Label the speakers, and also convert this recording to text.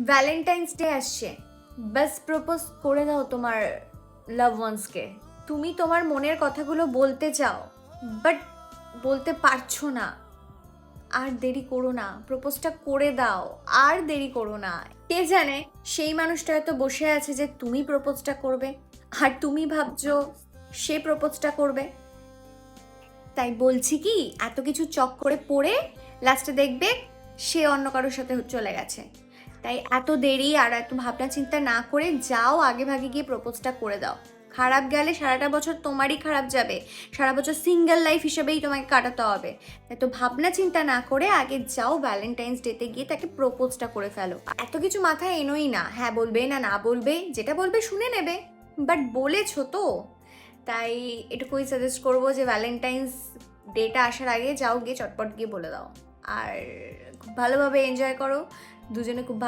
Speaker 1: Valentine's day আসছে, বাস propose করে দাও তোমার লাভ ওয়ান্সকে। তুমি তোমার মনের কথাগুলো বলতে চাও, বাট বলতে পারছো না। আর দেরি করো না, প্রপোজটা করে দাও, আর দেরি করো না। কে জানে সেই মানুষটা হয়তো বসে আছে যে তুমি প্রপোজটা করবে, আর তুমি ভাবছো সে প্রপোজটা করবে। তাই বলছি কি, এত কিছু চক করে পড়ে লাস্টে দেখবে সে অন্য কারোর সাথে চলে গেছে। তাই এত দেরি আর এত ভাবনা চিন্তা না করে যাও, আগে ভাগে গিয়ে প্রপোজটা করে দাও। খারাপ গেলে সারাটা বছর তোমারই খারাপ যাবে, সারা বছর সিঙ্গেল লাইফ হিসেবেই তোমাকে কাটাতে হবে। এত ভাবনা চিন্তা না করে আগে যাও, ভ্যালেন্টাইন্স ডেতে গিয়ে তাকে প্রপোজটা করে ফেলো। এত কিছু মাথায় এনোই না, হ্যাঁ বলবে না না বলবে, যেটা বলবে শুনে নেবে, বাট বলেছো তো। তাই এটুকুই সাজেস্ট করবো যে ভ্যালেন্টাইন্স ডেটা আসার আগে যাও, গিয়ে চটপট গিয়ে বলে দাও। আর খুব ভালোভাবে এনজয় করো, দুজনে খুব ভালো